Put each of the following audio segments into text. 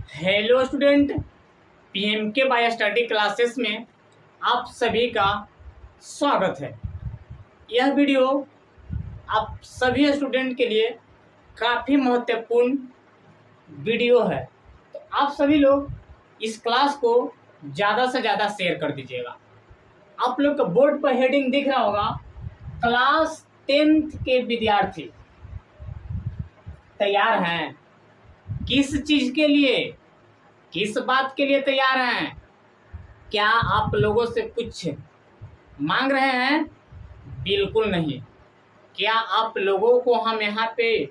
Hello student, PMK bio study classes में आप सभी का स्वागत है। यह वीडियो आप सभी स्टूडेंट के लिए काफ़ी महत्वपूर्ण वीडियो है, तो आप सभी लोग इस क्लास को ज़्यादा से ज़्यादा शेयर कर दीजिएगा। आप लोग का बोर्ड पर हेडिंग दिख रहा होगा, क्लास 10th के विद्यार्थी तैयार हैं। किस चीज़ के लिए, किस बात के लिए तैयार हैं? क्या आप लोगों से कुछ मांग रहे हैं? बिल्कुल नहीं। क्या आप लोगों को हम यहाँ पे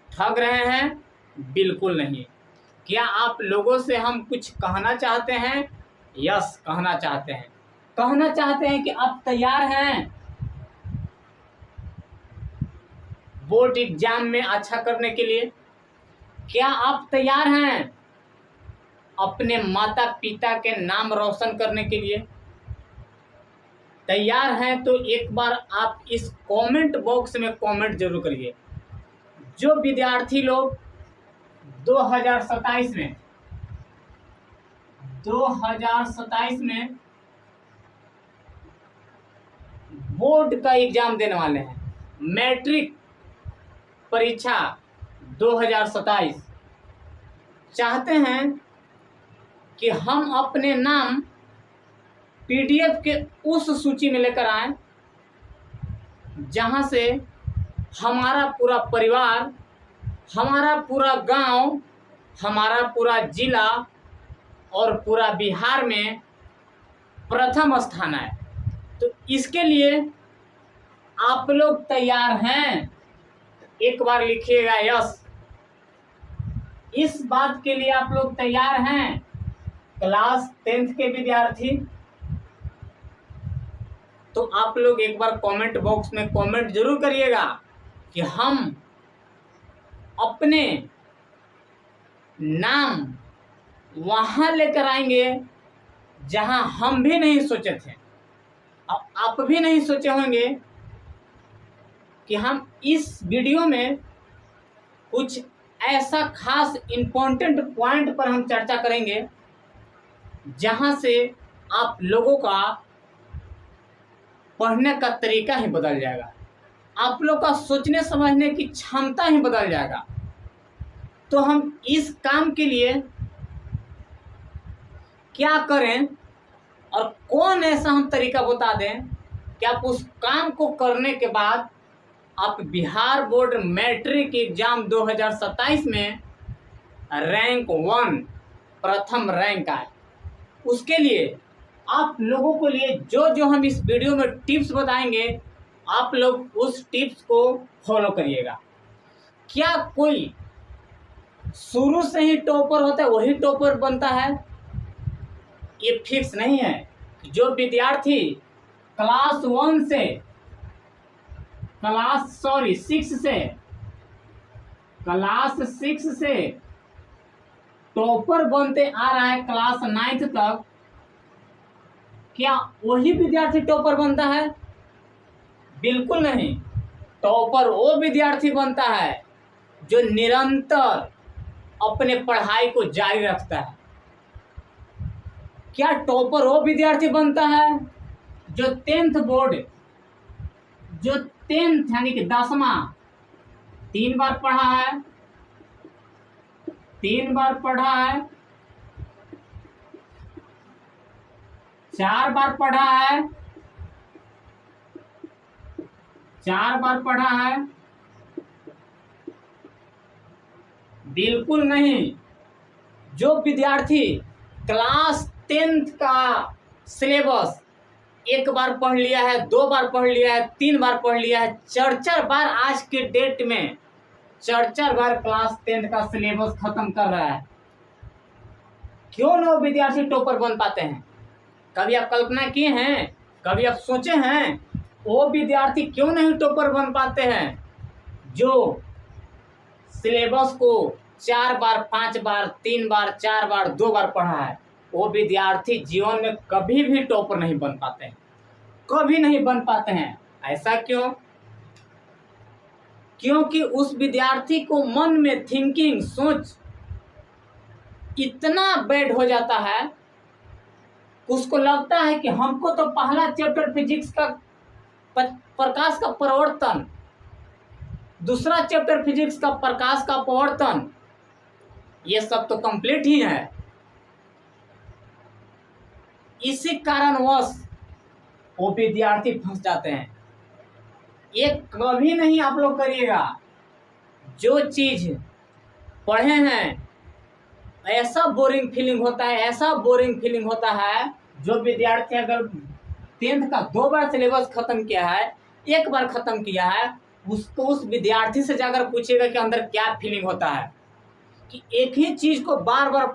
ठग रहे हैं? बिल्कुल नहीं। क्या आप लोगों से हम कुछ कहना चाहते हैं? यस, कहना चाहते हैं। कहना चाहते हैं कि आप तैयार हैं बोर्ड एग्जाम में अच्छा करने के लिए? क्या आप तैयार हैं अपने माता पिता के नाम रोशन करने के लिए? तैयार हैं तो एक बार आप इस कमेंट बॉक्स में कमेंट जरूर करिए। जो विद्यार्थी लोग 2027 में बोर्ड का एग्जाम देने वाले हैं, मैट्रिक परीक्षा 2027 चाहते हैं कि हम अपने नाम पीडीएफ के उस सूची में लेकर आए जहां से हमारा पूरा परिवार, हमारा पूरा गांव, हमारा पूरा जिला और पूरा बिहार में प्रथम स्थान है। तो इसके लिए आप लोग तैयार हैं? एक बार लिखिएगा यस। इस बात के लिए आप लोग तैयार हैं क्लास 10th के विद्यार्थी? तो आप लोग एक बार कमेंट बॉक्स में कमेंट जरूर करिएगा कि हम अपने नाम वहां लेकर आएंगे जहां हम भी नहीं सोचे थे, अब आप भी नहीं सोचे होंगे कि हम इस वीडियो में कुछ ऐसा खास इम्पोर्टेंट पॉइंट पर हम चर्चा करेंगे जहां से आप लोगों का पढ़ने का तरीका ही बदल जाएगा, आप लोग का सोचने समझने की क्षमता ही बदल जाएगा। तो हम इस काम के लिए क्या करें और कौन ऐसा हम तरीका बता दें कि आप उस काम को करने के बाद आप बिहार बोर्ड मैट्रिक एग्जाम 2027 में रैंक 1 प्रथम रैंक आए। उसके लिए आप लोगों के लिए जो जो हम इस वीडियो में टिप्स बताएंगे, आप लोग उस टिप्स को फॉलो करिएगा। क्या कोई शुरू से ही टॉपर होता है वही टॉपर बनता है? ये फिक्स नहीं है। जो विद्यार्थी क्लास 6 से टॉपर बनते आ रहा है क्लास 9th तक, क्या वही विद्यार्थी टॉपर बनता है? बिल्कुल नहीं। टॉपर वो विद्यार्थी बनता है जो निरंतर अपने पढ़ाई को जारी रखता है। क्या टॉपर वो विद्यार्थी बनता है जो 10th बोर्ड, जो 10th यानी कि 10वां 3 बार पढ़ा है, 3 बार पढ़ा है, 4 बार पढ़ा है, 4 बार पढ़ा है? बिल्कुल नहीं। जो विद्यार्थी क्लास 10th का सिलेबस 1 बार पढ़ लिया है, 2 बार पढ़ लिया है, 3 बार पढ़ लिया है, 4 बार आज के डेट में 4 बार क्लास 10th का सिलेबस खत्म कर रहा है, क्यों ना वो विद्यार्थी टॉपर बन पाते हैं? कभी आप कल्पना किए हैं, कभी आप सोचे हैं वो विद्यार्थी क्यों नहीं टॉपर बन पाते हैं जो सिलेबस को 4 बार, 5 बार, 3 बार, 4 बार, 2 बार पढ़ा है? वो विद्यार्थी जीवन में कभी भी टॉपर नहीं बन पाते हैं, कभी नहीं बन पाते हैं। ऐसा क्यों? क्योंकि उस विद्यार्थी को मन में थिंकिंग, सोच इतना बैड हो जाता है, उसको लगता है कि हमको तो पहला चैप्टर फिजिक्स का प्रकाश का प्रवर्तन, दूसरा चैप्टर फिजिक्स का प्रकाश का प्रवर्तन, ये सब तो कंप्लीट ही है। इसी कारणवश वो विद्यार्थी फंस जाते हैं। ये कभी नहीं आप लोग करिएगा। जो चीज पढ़े हैं ऐसा बोरिंग फीलिंग होता है, ऐसा बोरिंग फीलिंग होता है। जो विद्यार्थी अगर 10th का 2 बार सिलेबस खत्म किया है, 1 बार खत्म किया है, उसको उस विद्यार्थी से जाकर पूछिएगा कि अंदर क्या फीलिंग होता है कि एक ही चीज को बार बार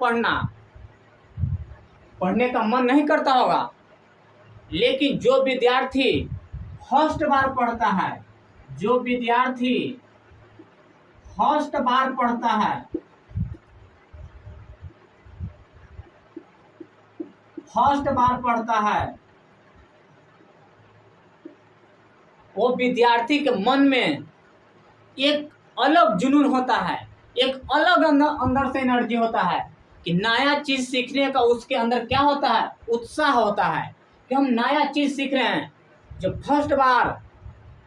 पढ़ने का मन नहीं करता होगा। लेकिन जो विद्यार्थी फर्स्ट बार पढ़ता है, जो विद्यार्थी फर्स्ट बार पढ़ता है, फर्स्ट बार पढ़ता है, वो विद्यार्थी के मन में एक अलग जुनून होता है, एक अलग अंदर से एनर्जी होता है कि नया चीज सीखने का उसके अंदर क्या होता है, उत्साह होता है कि हम नया चीज सीख रहे हैं। जो फर्स्ट बार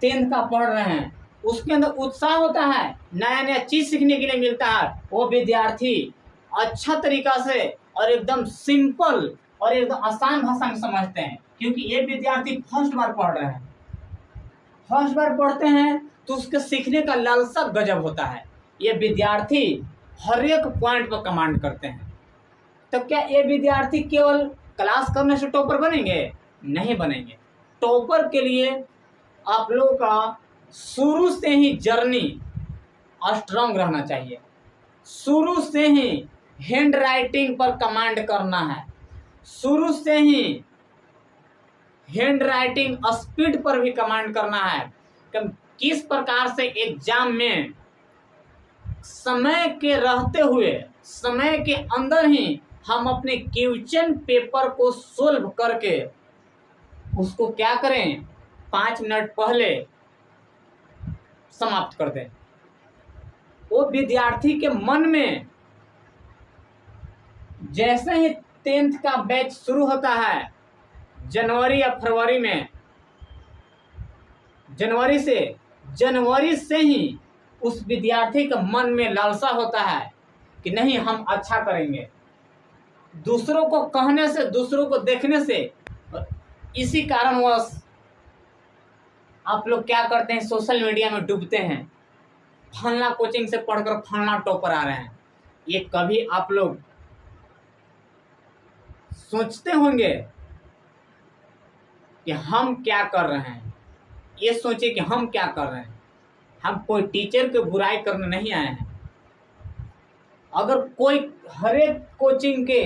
10th का पढ़ रहे हैं उसके अंदर उत्साह होता है, नया नया चीज सीखने के लिए मिलता है। वो विद्यार्थी अच्छा तरीका से और एकदम सिंपल और एकदम आसान भाषा में समझते हैं, क्योंकि ये विद्यार्थी फर्स्ट बार पढ़ रहे हैं। फर्स्ट बार पढ़ते हैं तो उसके सीखने का लालसा गजब होता है। ये विद्यार्थी हर एक पॉइंट पर कमांड करते हैं। तो क्या ये विद्यार्थी केवल क्लास करने से टॉपर बनेंगे? नहीं बनेंगे। टॉपर के लिए आप लोगों का शुरू से ही जर्नी स्ट्रांग रहना चाहिए। शुरू से ही हैंड राइटिंग पर कमांड करना है, शुरू से ही हैंड राइटिंग स्पीड पर भी कमांड करना है कि किस प्रकार से एग्जाम में समय के रहते हुए, समय के अंदर ही हम अपने क्वेश्चन पेपर को सोल्व करके उसको क्या करें, 5 मिनट पहले समाप्त कर दें। वो विद्यार्थी के मन में जैसे ही 10th का बैच शुरू होता है, जनवरी या फरवरी में, जनवरी से ही उस विद्यार्थी के मन में लालसा होता है कि नहीं हम अच्छा करेंगे। दूसरों को कहने से, दूसरों को देखने से, इसी कारणवश आप लोग क्या करते हैं, सोशल मीडिया में डूबते हैं, फलना कोचिंग से पढ़कर फलना टॉपर आ रहे हैं। ये कभी आप लोग सोचते होंगे कि हम क्या कर रहे हैं? ये सोचिए कि हम क्या कर रहे हैं। हम कोई टीचर की बुराई करने नहीं आए हैं। अगर कोई हर एक कोचिंग के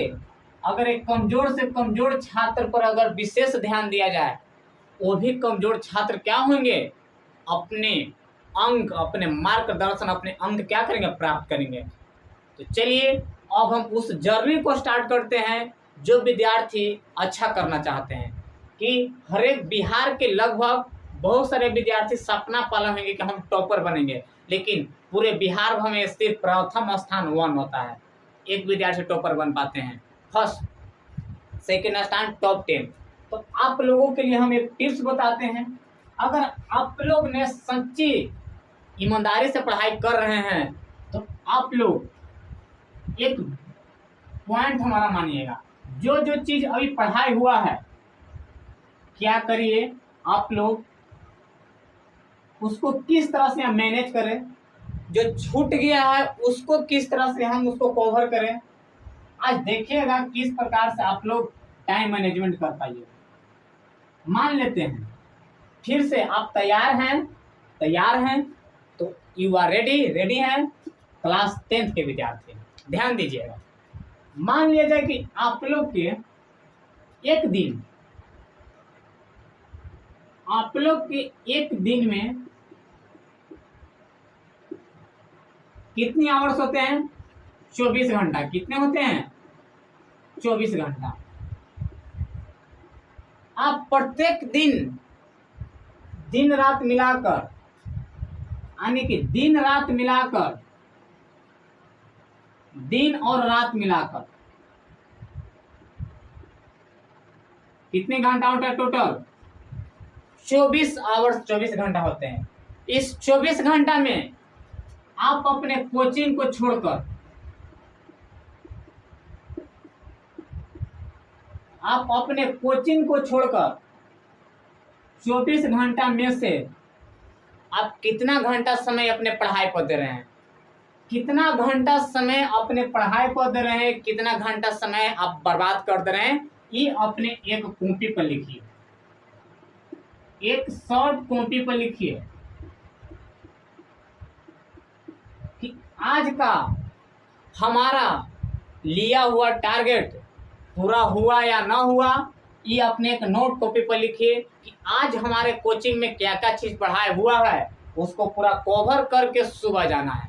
अगर एक कमजोर से कमजोर छात्र पर अगर विशेष ध्यान दिया जाए, वो भी कमजोर छात्र क्या होंगे, अपने अंक, अपने मार्गदर्शन, अपने अंक क्या करेंगे, प्राप्त करेंगे। तो चलिए अब हम उस जर्नी को स्टार्ट करते हैं जो विद्यार्थी अच्छा करना चाहते हैं। कि हर एक बिहार के लगभग बहुत सारे विद्यार्थी सपना पालन होंगे कि हम टॉपर बनेंगे, लेकिन पूरे बिहार भर में सिर्फ प्रथम स्थान 1 होता है। एक विद्यार्थी टॉपर बन पाते हैं, फर्स्ट, सेकेंड स्थान, टॉप 10। तो आप लोगों के लिए हम एक टिप्स बताते हैं। अगर आप लोग ने सच्ची ईमानदारी से पढ़ाई कर रहे हैं तो आप लोग एक पॉइंट हमारा मानिएगा, जो जो चीज अभी पढ़ाई हुआ है, क्या करिए आप लोग उसको किस तरह से हम मैनेज करें, जो छूट गया है उसको किस तरह से हम उसको कवर करें। आज देखिएगा किस प्रकार से आप लोग टाइम मैनेजमेंट कर पाइए। मान लेते हैं फिर से आप तैयार हैं तो यू आर रेडी हैं, क्लास 10th के विद्यार्थी ध्यान दीजिएगा। मान लिया जाए कि आप लोग के एक दिन में कितनी आवर्स होते हैं, 24 घंटा। कितने होते हैं, 24 घंटा। आप प्रत्येक दिन रात मिलाकर, यानी कि दिन रात मिलाकर दिन और रात मिलाकर कितने घंटा होता है टोटल? 24 आवर्स, 24 घंटा होते हैं। इस 24 घंटा में आप अपने कोचिंग को छोड़कर आप अपने कोचिंग को छोड़कर 24 घंटा में से आप कितना घंटा समय अपने पढ़ाई पर दे रहे हैं? कितना घंटा समय अपने पढ़ाई पर दे रहे हैं, कितना घंटा समय आप बर्बाद कर दे रहे हैं, ये अपने एक कॉपी पर लिखिए, एक शॉर्ट कॉपी पर लिखिए कि आज का हमारा लिया हुआ टारगेट पूरा हुआ या ना हुआ। ये अपने एक नोट कॉपी पर लिखिए कि आज हमारे कोचिंग में क्या क्या चीज पढ़ाई हुआ है, उसको पूरा कवर करके सुबह जाना है।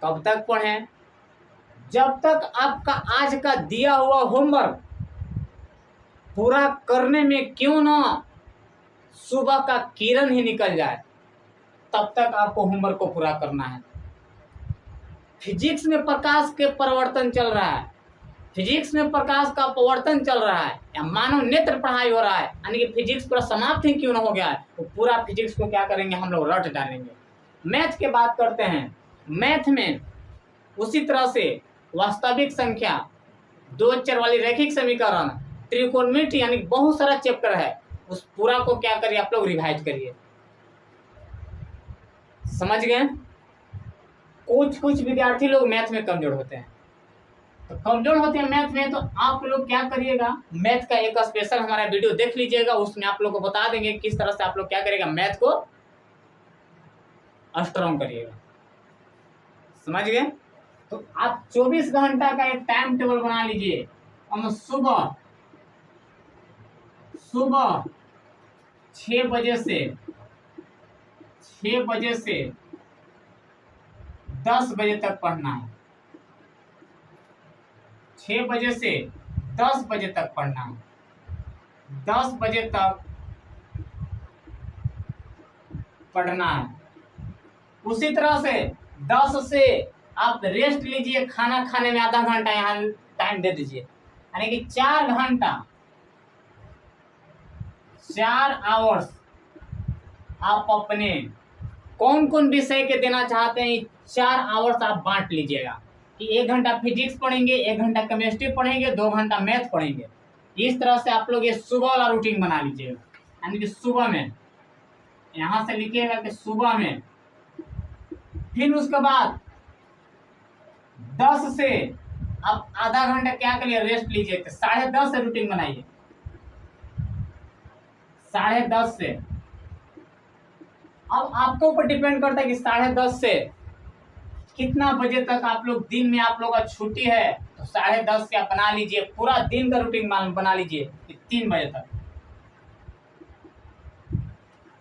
कब तक पढ़ें? जब तक आपका आज का दिया हुआ होमवर्क पूरा करने में क्यों ना सुबह का किरण ही निकल जाए, तब तक आपको होमवर्क को पूरा करना है। फिजिक्स में प्रकाश के परिवर्तन चल रहा है, फिजिक्स में प्रकाश का परिवर्तन चल रहा है, या मानव नेत्र पढ़ाई हो रहा है, यानी कि फिजिक्स पूरा समाप्त ही क्यों ना हो गया है, तो पूरा फिजिक्स को क्या करेंगे हम लोग, रट डालेंगे। मैथ की बात करते हैं, मैथ में उसी तरह से वास्तविक संख्या, दो चर वाली रैखिक समीकरण, त्रिकोणमिति, यानी बहुत सारा चैप्टर है, उस पूरा को क्या करिए आप लोग, रिवाइज करिए। समझ गए? कुछ विद्यार्थी लोग मैथ में कमजोर होते हैं, तो कमजोर होते हैं मैथ में, तो आप लोग क्या करिएगा, मैथ का एक स्पेशल हमारा वीडियो देख लीजिएगा, उसमें आप लोग को बता देंगे किस तरह से आप लोग क्या करेगा, मैथ को स्ट्रॉन्ग करिएगा। समझ गए? तो आप 24 घंटा का एक टाइम टेबल बना लीजिए। हम सुबह 6 बजे से 10 बजे तक पढ़ना है, 6 बजे से 10 बजे तक पढ़ना है, 10 बजे तक पढ़ना है। उसी तरह से 10 से आप रेस्ट लीजिए, खाना खाने में आधा घंटा यहाँ टाइम दे दीजिए, यानी कि 4 घंटा, 4 आवर्स आप अपने कौन कौन विषय के देना चाहते हैं, 4 आवर्स आप बांट लीजिएगा कि 1 घंटा फिजिक्स पढ़ेंगे, 1 घंटा केमिस्ट्री पढ़ेंगे, 2 घंटा मैथ पढ़ेंगे। इस तरह से आप लोग ये सुबह वाला रूटीन बना लीजिएगा, यानी कि सुबह में यहाँ से लिखिएगा कि सुबह में, फिर उसके बाद 10 से आप आधा घंटा क्या करिए, रेस्ट लीजिए, 10:30 से रूटीन बनाइए, 10:30 से। अब आपके ऊपर डिपेंड करता है कि 10:30 से कितना बजे तक आप लोग, दिन में आप लोग का छुट्टी है तो 10:30 से आप बना लीजिए, पूरा दिन का रूटीन बना लीजिए कि 3 बजे तक,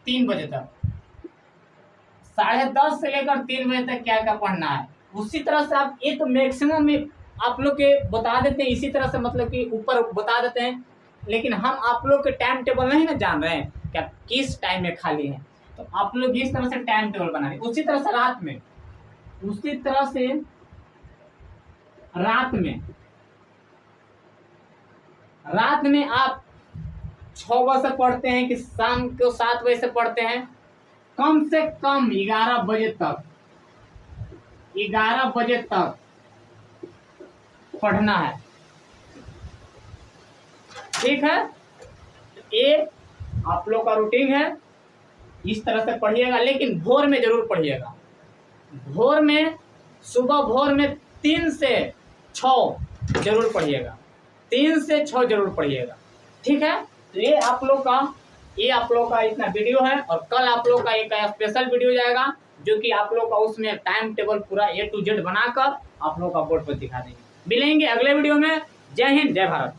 3 बजे तक, 10:30 से लेकर 3 बजे तक क्या क्या पढ़ना है। उसी तरह से आप एक मैक्सिमम में आप लोग के बता देते हैं, इसी तरह से मतलब कि ऊपर बता देते हैं, लेकिन हम आप लोग के टाइम टेबल नहीं ना जान रहे हैं क्या किस टाइम में खाली है, तो आप लोग इस तरह से टाइम टेबल बना रहे। उसी तरह से रात में रात में आप 6 बजे से पढ़ते हैं कि शाम को 7 बजे से पढ़ते हैं, कम से कम 11 बजे तक पढ़ना है। ठीक है, ये आप लोग का रूटीन है, इस तरह से पढ़िएगा, लेकिन भोर में जरूर पढ़िएगा। भोर में, सुबह भोर में 3 से 6 जरूर पढ़िएगा, 3 से 6 जरूर पढ़िएगा। ठीक है, तो ये आप लोग का इतना वीडियो है, और कल आप लोग का एक स्पेशल वीडियो जाएगा जो कि आप लोग का उसमें टाइम टेबल पूरा A to Z बनाकर आप लोग का बोर्ड पर दिखा देंगे। मिलेंगे अगले वीडियो में। जय हिंद, जय भारत।